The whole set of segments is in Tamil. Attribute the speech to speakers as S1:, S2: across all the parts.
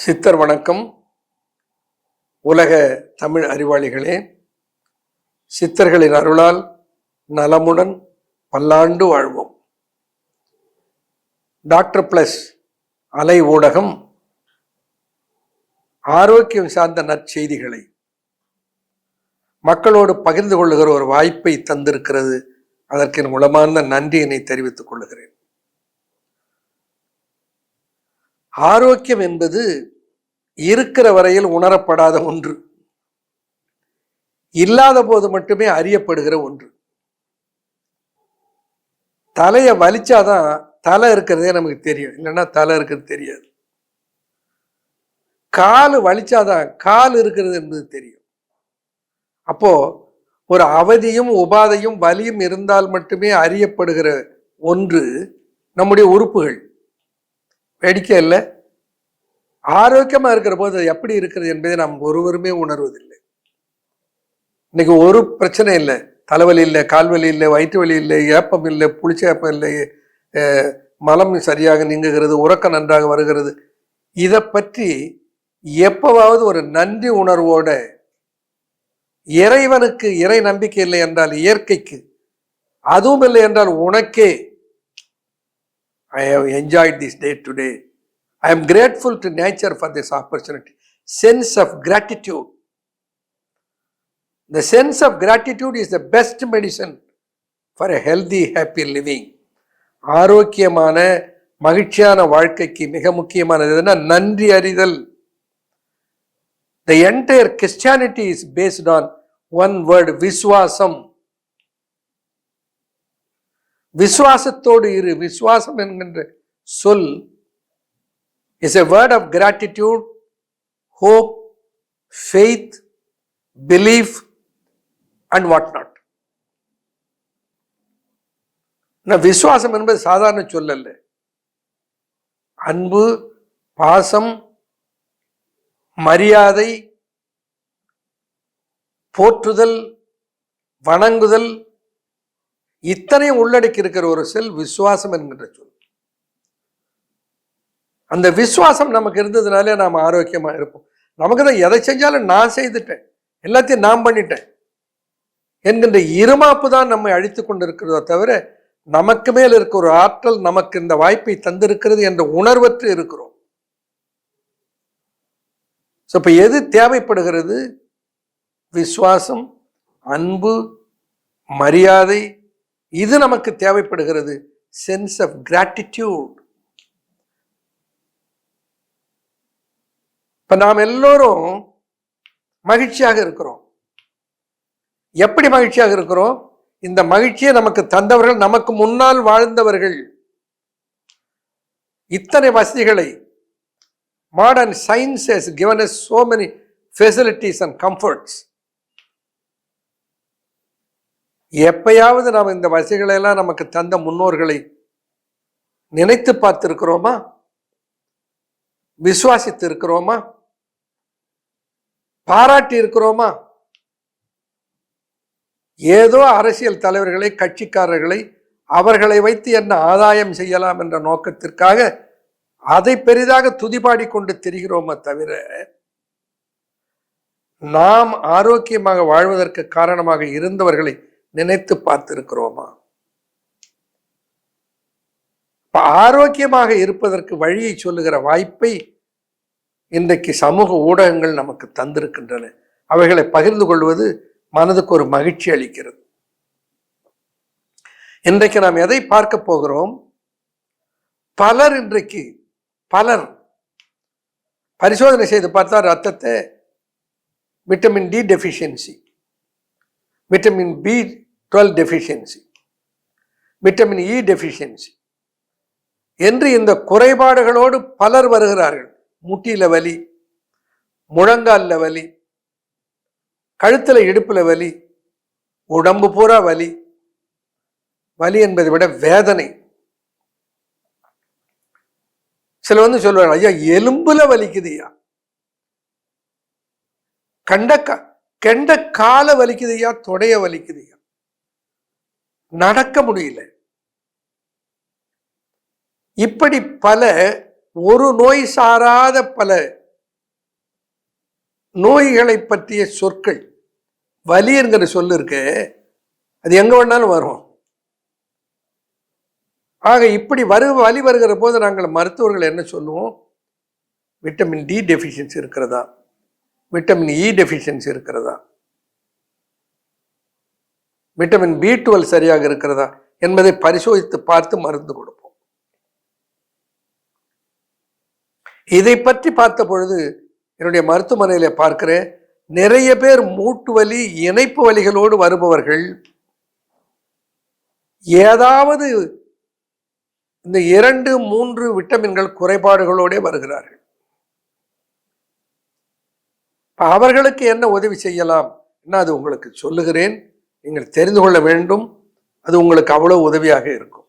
S1: சித்தர் வணக்கம். உலக தமிழ் அறிவாளிகளே, சித்தர்களின் அருளால் நலமுடன் பல்லாண்டு வாழ்வோம். டாக்டர் பிளஸ் அலை ஊடகம் ஆரோக்கியம் சார்ந்த நற்செய்திகளை மக்களோடு பகிர்ந்து கொள்ளுகிற ஒரு வாய்ப்பை தந்திருக்கிறது. அதற்கு என் உளமார்ந்த நன்றியினை தெரிவித்துக் கொள்ளுகிறேன். ஆரோக்கியம் என்பது இருக்கிற வரையில் உணரப்படாத ஒன்று, இல்லாத போது மட்டுமே அறியப்படுகிற ஒன்று. தலையை வலிச்சாதான் தலை இருக்கிறதே நமக்கு தெரியும், இல்லைன்னா தலை இருக்கிறது தெரியாது. கால் வலிச்சாதான் கால் இருக்கிறது என்பது தெரியும். அப்போ ஒரு அவதியும் உபாதையும் வலியும் இருந்தால் மட்டுமே அறியப்படுகிற ஒன்று நம்முடைய உறுப்புகள். வேடிக்கை இல்லை. ஆரோக்கியமா இருக்கிற போது அது எப்படி இருக்கிறது என்பதை நாம் ஒருவருமே உணர்வதில்லை. இன்னைக்கு ஒரு பிரச்சனை இல்லை, தலைவலி இல்லை, கால்வலி இல்லை, வயிற்று வலி இல்லை, ஏப்பம் இல்லை, புளிச்ச ஏப்பம் இல்லை, மலம் சரியாக நீங்குகிறது, உறக்கம் நன்றாக வருகிறது. இதை பற்றி எப்பவாவது ஒரு நன்றி உணர்வோட, இறைவனுக்கு இறை நம்பிக்கை இல்லை என்றால் இயற்கைக்கு, அதுவும் இல்லை என்றால் உனக்கே, I have enjoyed this day today. I am grateful to nature for this opportunity. Sense of gratitude. The sense of gratitude is the best medicine for a healthy, happy living. ஆரோக்கியமான மகிழ்ச்சியான வாழ்க்கைக்கு மிக முக்கியமானது எதுனா நன்றி அறிதல். The entire Christianity is based on one word, விசுவாசம். விசுவாசத்தோடு இரு. விசுவாசம் என்கின்ற சொல் is a word of gratitude, hope, faith, belief and what not. விசுவாசம் என்பது சாதாரண சொல்லல்ல. அன்பு, பாசம், மரியாதை, போற்றுதல், வணங்குதல், இத்தனையும் உள்ளடக்கி இருக்கிற ஒரு சொல் விசுவாசம் என்கின்ற சொல். அந்த விசுவாசம் நமக்கு இருந்ததுனாலே நாம் ஆரோக்கியமா இருப்போம். நமக்கு தான் எதை செஞ்சாலும் நான் செய்துட்டேன், எல்லாத்தையும் நான் பண்ணிட்டேன் என்கின்ற இருமாப்பு தான் நம்மை அழித்து கொண்டு இருக்கிறதோ தவிர, நமக்கு மேல் இருக்க ஒரு ஆற்றல் நமக்கு இந்த வாய்ப்பை தந்திருக்கிறது என்ற உணர்வற்று இருக்கிறோம். இப்ப எது தேவைப்படுகிறது? விசுவாசம், அன்பு, மரியாதை, இது நமக்கு தேவைப்படுகிறது. Sense of gratitude. இப்ப நாம் எல்லோரும் மகிழ்ச்சியாக இருக்கிறோம். எப்படி மகிழ்ச்சியாக இருக்கிறோம்? இந்த மகிழ்ச்சியை நமக்கு தந்தவர்கள், நமக்கு முன்னால் வாழ்ந்தவர்கள். இத்தனை வசதிகளை modern science has given us so many facilities and comforts. எப்பயாவது நாம் இந்த வசதிகளை எல்லாம் நமக்கு தந்த முன்னோர்களை நினைத்து பார்த்திருக்கிறோமா? விசுவாசித்து இருக்கிறோமா? பாராட்டி இருக்கிறோமா? ஏதோ அரசியல் தலைவர்களை, கட்சிக்காரர்களை, அவர்களை வைத்து என்ன ஆதாயம் செய்யலாம் என்ற நோக்கத்திற்காக அதை பெரிதாக துதிபாடி கொண்டு திரிகிறோமா தவிர, நாம் ஆரோக்கியமாக வாழ்வதற்கு காரணமாக இருந்தவர்களை நினைத்து பார்த்திருக்கிறோமா? ஆரோக்கியமாக இருப்பதற்கு வழியை சொல்லுகிற வாய்ப்பை இன்றைக்கு சமூக ஊடகங்கள் நமக்கு தந்திருக்கின்றன. அவைகளை பகிர்ந்து கொள்வது மனதுக்கு ஒரு மகிழ்ச்சி அளிக்கிறது. இன்றைக்கு நாம் எதை பார்க்க போகிறோம்? பலர் பரிசோதனை செய்து பார்த்தா ரத்தத்தை vitamin D deficiency, vitamin B12 deficiency, vitamin E deficiency என்று இந்த குறைபாடுகளோடு பலர் வருகிறார்கள். முட்டியில வலி, முழங்கால்ல வலி, கழுத்துல இடுப்புல வலி, உடம்பு பூரா வலி. வலி என்பதை விட வேதனை. சில சொல்லுவாங்க, ஐயா எலும்புல வலிக்குதுயா, கெண்ட கால வலிக்குதுயா, தொடைய வலிக்குதுயா, நடக்க முடியல. இப்படி பல ஒரு நோய் சாராத பல நோய்களை பற்றிய சொற்கள், வலி என்கிற சொல்லு இருக்கு, அது எங்க வேணாலும் வரும். ஆக இப்படி வலி வருகிற போது நாங்கள் மருத்துவர்கள் என்ன சொல்லுவோம்? விட்டமின் டி டெஃபிஷியன்சி இருக்கிறதா, விட்டமின் இ டெஃபிஷியன்சி இருக்கிறதா, விட்டமின் B12 சரியாக இருக்கிறதா என்பதை பரிசோதித்து பார்த்து மருந்து கொடுப்போம். இதை பற்றி பார்த்த பொழுது என்னுடைய மருத்துவமனையில பார்க்கிறேன், நிறைய பேர் மூட்டு வலி, இணைப்பு வலிகளோடு வருபவர்கள் ஏதாவது இந்த 2-3 விட்டமின்கள் குறைபாடுகளோட வருகிறார்கள். அவர்களுக்கு என்ன உதவி செய்யலாம்? அது உங்களுக்கு சொல்லுகிறேன், நீங்கள் தெரிந்து கொள்ள வேண்டும். அது உங்களுக்கு அவ்வளவு உதவியாக இருக்கும்.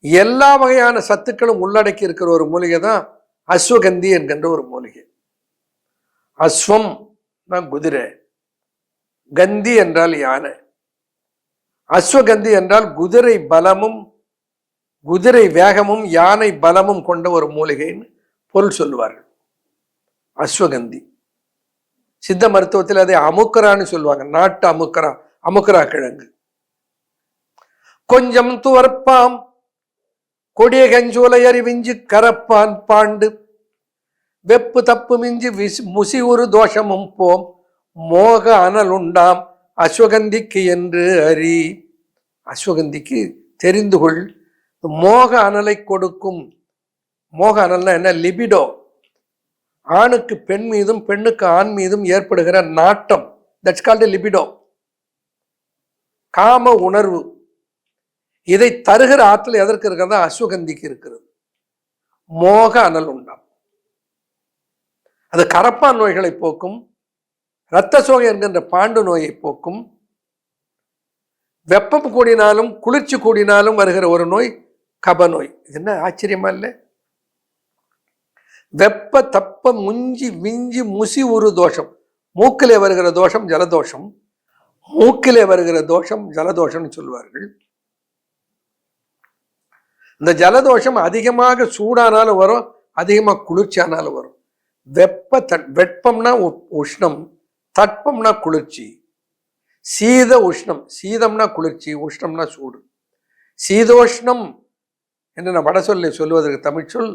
S1: எல்லா வகையான சத்துக்களும் உள்ளடக்கி இருக்கிற ஒரு மூலிகை தான் அஸ்வகந்தி என்கின்ற ஒரு மூலிகை. அஸ்வம் குதிரை, கந்தி என்றால் யானை, அஸ்வகந்தி என்றால் குதிரை பலமும் குதிரை வேகமும் யானை பலமும் கொண்ட ஒரு மூலிகைன்னு பொருள் சொல்லுவார்கள். அஸ்வகந்தி சித்த மருத்துவத்தில் அதை அமுக்கரான்னு சொல்லுவாங்க. நாட்டு அமுக்கரா, அமுக்கரா கிழங்கு. கொஞ்சம் துவர்ப்பாம் கொடிய கஞ்சோலை அறிவிஞ்சு கரப்பான் பாண்டு வெப்பு தப்பு மிஞ்சி முசி ஒரு தோஷமும் போம் மோக அனல் உண்டாம் அஸ்வகந்திக்கு என்று அறி. அஸ்வகந்திக்கு தெரிந்து கொள். மோக அனலை கொடுக்கும். மோக அனல்னா என்ன? லிபிடோ. ஆணுக்கு பெண் மீதும் பெண்ணுக்கு ஆண் மீதும் ஏற்படுகிற நாட்டம், தட்ஸ் கால்ட் லிபிடோ, காம உணர்வு. இதை தருகிற ஆற்றல் எதற்கு இருக்கிறதா? அஸ்வகந்திக்கு இருக்கிறது. மோக அனல் உண்டாம். அது கரப்பான் நோய்களை போக்கும், இரத்த சோகை என்கின்ற பாண்டு நோயை போக்கும். வெப்பம் கூடினாலும் குளிர்ச்சி கூடினாலும் வருகிற ஒரு நோய் கப நோய். இது என்ன ஆச்சரியமா இல்லை? வெப்ப தப்ப முஞ்சி விஞ்சி முசி ஒரு தோஷம். மூக்கிலே வருகிற தோஷம் ஜலதோஷம், மூக்கிலே வருகிற தோஷம் ஜலதோஷம்னு சொல்வார்கள். இந்த ஜலதோஷம் அதிகமாக சூடானாலும் வரும், அதிகமாக குளிர்ச்சியானாலும் வரும். வெப்பம்னா உஷ்ணம், தட்பம்னா குளிர்ச்சி. சீத உஷ்ணம், சீதம்னா குளிர்ச்சி, உஷ்ணம்னா சூடு. சீதோஷ்ணம் என்று நான் வட சொல்லை சொல்லுவதற்கு தமிழ் சொல்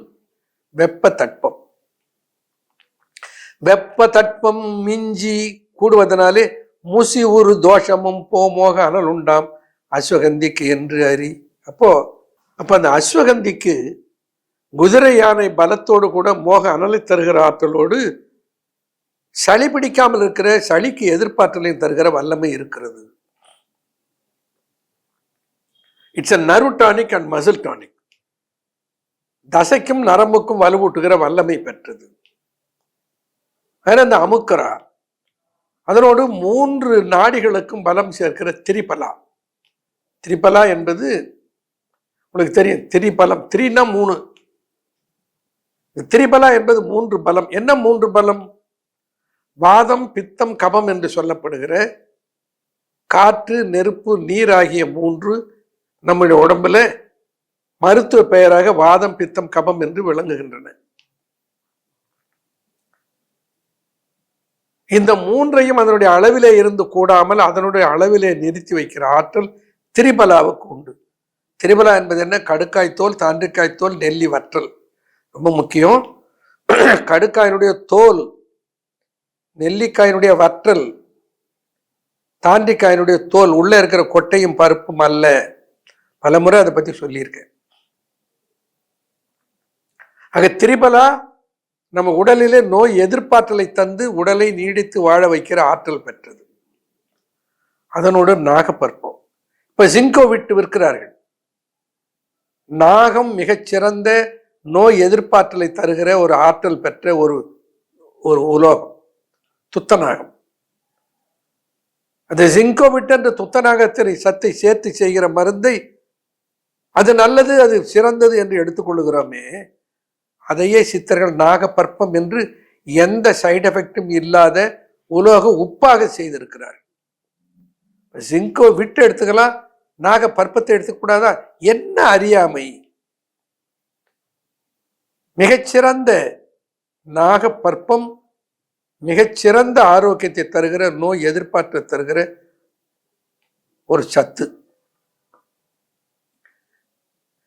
S1: வெப்ப தட்பம். வெப்ப தட்பம் மிஞ்சி கூடுவதனாலே முசி ஒரு தோஷமும் போமோக அனல் உண்டாம் அஸ்வகந்திக்கு என்று அறி. அப்போ அந்த அஸ்வகந்திக்கு குதிரை யானை பலத்தோடு கூட மோக அனலை தருகிற ஆற்றலோடு சளி பிடிக்காமல் இருக்கிற, சளிக்கு எதிர்ப்பாற்றலையும் தருகிற வல்லமை இருக்கிறது. It's a nerve tonic and muscle tonic. தசைக்கும் நரம்புக்கும் வலுவூட்டுகிற வல்லமை பெற்றது. அந்த அமுக்கரா அதனோடு 3 நாடிகளுக்கும் பலம் சேர்க்கிற திரிபலா. திரிபலா என்பது உங்களுக்கு தெரியும். திரிபலம், 3னா 3. திரிபலா என்பது 3 பலம். என்ன 3 பலம்? வாதம், பித்தம், கபம் என்று சொல்லப்படுகிற காற்று, நெருப்பு, நீர் ஆகிய 3 நம்முடைய உடம்புல மருத்துவ பெயராக வாதம், பித்தம், கபம் என்று விளங்குகின்றன. இந்த 3ஐயும் அதனுடைய அளவிலே இருந்து கூடாமல் அதனுடைய அளவிலே நிறுத்தி வைக்கிற ஆற்றல் திரிபலாவுக்கு உண்டு. திரிபலா என்பது என்ன? கடுக்காய்த்தோல், தாண்டிக்காய்த்தோல், நெல்லி வற்றல் ரொம்ப முக்கியம். கடுக்காயினுடைய தோல், நெல்லிக்காயினுடைய வற்றல், தாண்டிக்காயினுடைய தோல், உள்ள இருக்கிற கொட்டையும் பருப்பும் அல்ல. பலமுறை அதை பத்தி சொல்லியிருக்கேன். ஆக திரிபலா நம்ம உடலிலே நோய் எதிர்ப்பாற்றலை தந்து உடலை நீடித்து வாழ வைக்கிற ஆற்றல் பெற்றது. அதனோடு நாகப்பற்பம். இப்ப ஜிங்கோ விட்டு விற்கிறார்கள். நாகம் மிகச்சிறந்த நோய் எதிர்ப்பாற்றலை தருகிற ஒரு ஆற்றல் பெற்ற ஒரு உலோகம், துத்தநாகம். அந்த ஜிங்கோவிட் என்ற துத்தநாகத்தை சத்தை சேர்த்து செய்கிற மருந்தை அது நல்லது, அது சிறந்தது என்று எடுத்துக்கொள்ளுகிறோமே, அதையே சித்தர்கள் நாகப்பற்பம் என்று எந்த சைடு எஃபெக்டும் இல்லாத உலோக உப்பாக செய்திருக்கிறார். ஜிங்கோ விட்டு எடுத்துக்கலாம், நாகப்பற்பத்தை எடுத்துக்கூடாதா? என்ன அறியாமை! மிகச்சிறந்த நாகப்பற்பம் மிகச்சிறந்த ஆரோக்கியத்தை தருகிற, நோய் எதிர்ப்பாற்றலை தருகிற ஒரு சத்து.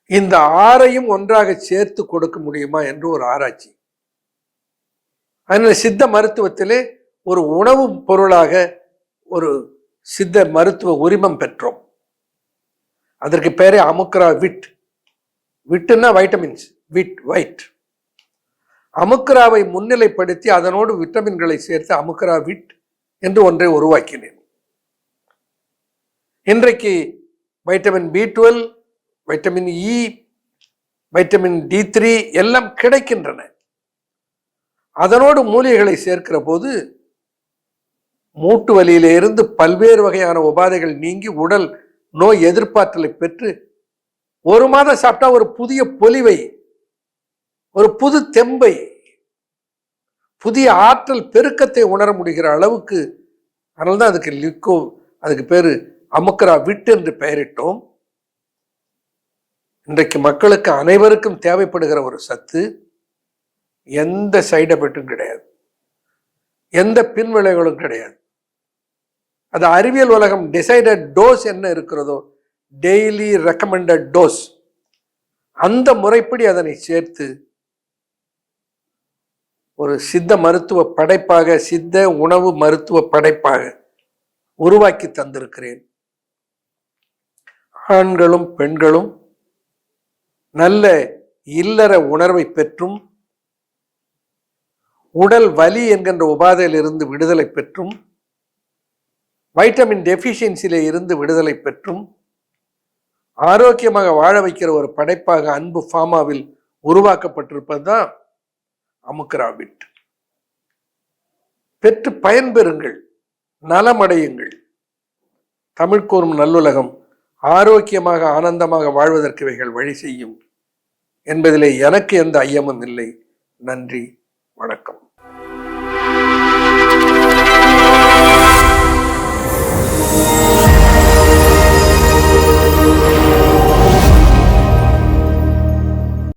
S1: இந்த ஆறையும் ஒன்றாக சேர்த்து கொடுக்க முடியுமா என்று ஒரு ஆராய்ச்சி. அதனால சித்த மருத்துவத்திலே ஒரு உணவு பொருளாக ஒரு சித்த மருத்துவ உரிமம் பெற்றோம். அதற்கு பேரே அமுக்ரா விட். விட்டுன்னா வைட்டமின்ஸ், விட் வைட். அமுக்ராவை முன்னிலைப்படுத்தி அதனோடு விட்டமின்களை சேர்த்து அமுக்ரா விட் என்று ஒன்றை உருவாக்கினேன். இன்றைக்கு vitamin B12, vitamin E, vitamin D3 எல்லாம் கிடைக்கின்றன. அதனோடு மூலிகைகளை சேர்க்கிற போது மூட்டு வலியிலே இருந்து பல்வேறு வகையான உபாதைகள் நீங்கி உடல் நோய் எதிர்ப்பாற்றலை பெற்று 1 மாதம் சாப்பிட்டா ஒரு புதிய பொலிவை, ஒரு புது தெம்பை, புதிய ஆற்றல் பெருக்கத்தை உணர முடிகிற அளவுக்கு. அதனால்தான் அதுக்கு பேரு அமுக்ரா விட் என்று பெயரிட்டோம். இன்றைக்கு மக்களுக்கு அனைவருக்கும் தேவைப்படுகிற ஒரு சத்து. எந்த சைடு எஃபெக்டும் கிடையாது, எந்த பின்விளைவுகளும் கிடையாது. அது அறிவியல் உலகம் டிசைடட் டோஸ் என்ன இருக்கிறதோ, டெய்லி ரெக்கமெண்டட் டோஸ், அந்த முறைப்படி அதனை சேர்த்து ஒரு சித்த மருத்துவ படைப்பாக, சித்த உணவு மருத்துவ படைப்பாக உருவாக்கி தந்திருக்கிறேன். ஆண்களும் பெண்களும் நல்ல இல்லற உணர்வை பெற்றும், உடல் வலி என்கின்ற உபாதையிலிருந்து விடுதலை பெற்றும், வைட்டமின் டெஃபிஷியன்சியில இருந்து விடுதலை பெற்றும் ஆரோக்கியமாக வாழ வைக்கிற ஒரு படைப்பாக அன்பு ஃபார்மாவில் உருவாக்கப்பட்டிருப்பது தான் அமுக்ரா விட். பெற்று பயன்பெறுங்கள், நலமடையுங்கள். தமிழ் கூறும் நல்லுலகம் ஆரோக்கியமாக ஆனந்தமாக வாழ்வதற்கு இவைகள் வழி செய்யும் என்பதிலே எனக்கு எந்த ஐயமும் இல்லை. நன்றி, வணக்கம்.